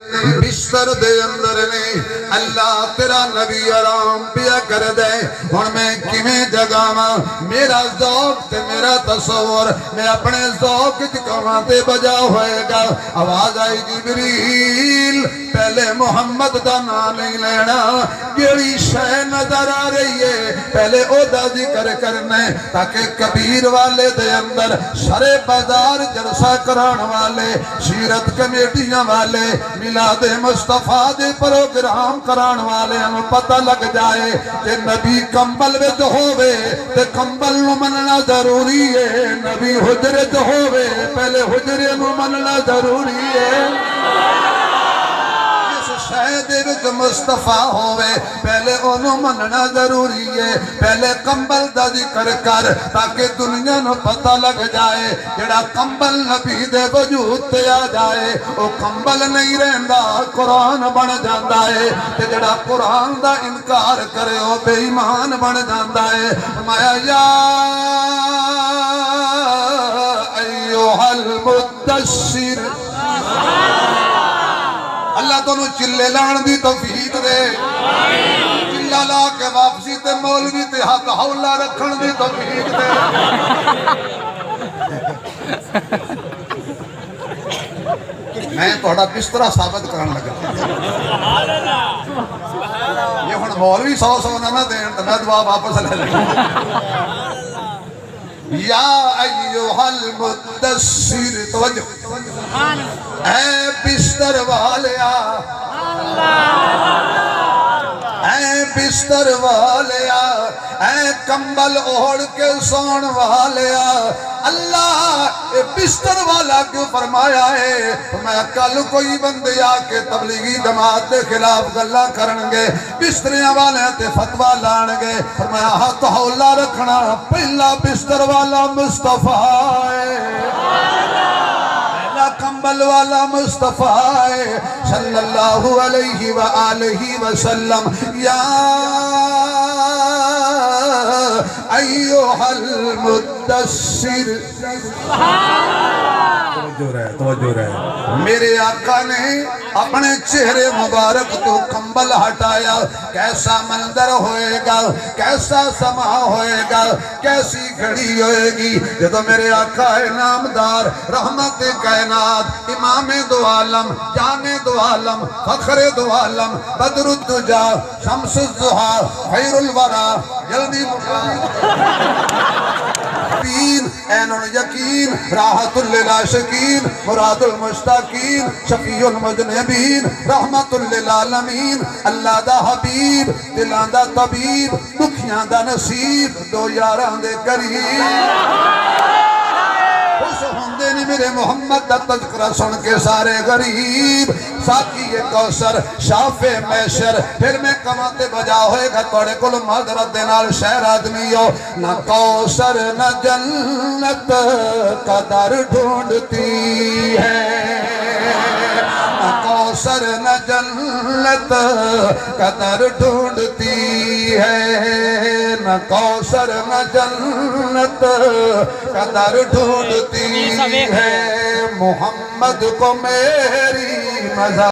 بستر دے اندر نے اللہ تیرا نبی آرام پیا کر دے ہن میں کیویں جگاواں میرا ذوق تے میرا تصور میں اپنے ذوق وچ کواں تے بجا ہوئے گا آواز آئی جبریل پہلے محمد دا نام نہیں لینا جیڑی شے نظر آ رہی ہے پہلے او دا ذکر کرنا ہے تاکہ کبیر والے دے اندر سارے بازار جلسہ کران والے سیرت کمیٹیاں والے میلاد مصطفیٰ دے پروگرام کران والے ہم پتہ لگ جائے کہ نبی کمبل وچ ہووے تے کمبل نو مننا ضروری ہے نبی حجرے وچ ہووے پہلے حجرے نو مننا ضروری ہے شاید وچ مصطفیٰ ہوئے پہلے انہوں مننا ضروری ہے پہلے کمبل دا ذکر کر تاکہ دنیا نو پتہ لگ جائے جڑا کمبل نبی دے وجود تے آ جائے او کمبل نہیں رہندا قرآن بن جاندا ہے تے جڑا قرآن دا انکار کرے او بے ایمان بن جاندا ہے فرمایا یا ایھا المدثر اللہ تو چلے لان دی توفیق دے چلہ لا کے واپسی تے مولوی تے حق حولہ رکھن دی توفیق دے میں توڑا بسترہ ثابت کرن لگا یہ ہن مولوی سو نہ دین تو میں دعا واپس لے لیں یا ایھا المدثر توجہ اے بستر والیا اے بستر والیا اے کمبل اوڑ کے سون والیا اللہ بستر والا کیوں فرمایا ہے میں کل کوئی بندے آکے تبلیغی جماعت دے خلاف گلہ کرنگے بستریاں والے تے فتوہ لانگے فرمایا ہاتھ حولہ رکھنا پہلا بستر والا مصطفیٰ ہے کمبل والا مصطفیٰ صلی اللہ علیہ وآلہ وسلم یا ایھا المدثر توجہ رہے میرے آقا نے اپنے چہرے مبارک تو کمبل ہٹایا کیسا منظر ہوئے گا کیسا سما ہوئے گا کیسی گھڑی ہوئے گی یہ تو میرے آقا ہے نامدار رحمت کائنات امام دو عالم جان دو عالم فخر دو عالم بدر الدجا شمس الضحا خیر الورا جلدی مقابل عین الیقین راحت للعاشقین مراد المشتاقین شفیع المذنبین رحمت للعالمین اللہ دا حبیب دلاں دا طبیب دکھیاں دا نصیب دو یاراں دے قریب خوش ہوندے نہیں میرے محمد دا تذکرہ سن کے سارے غریب ساقی کوثر شاف میشر پھر میں کماتے بجا ہوئے گا توڑے کل معذرت دینال شہر آدمی ہو نہ کوثر نہ جنت قدر ڈھونڈتی ہے نہ کوثر نہ جنت قدر ڈھونڈتی ہے نہ کوثر نہ جنت قدر ڈھونڈتی ہے محمد کو میری مزہ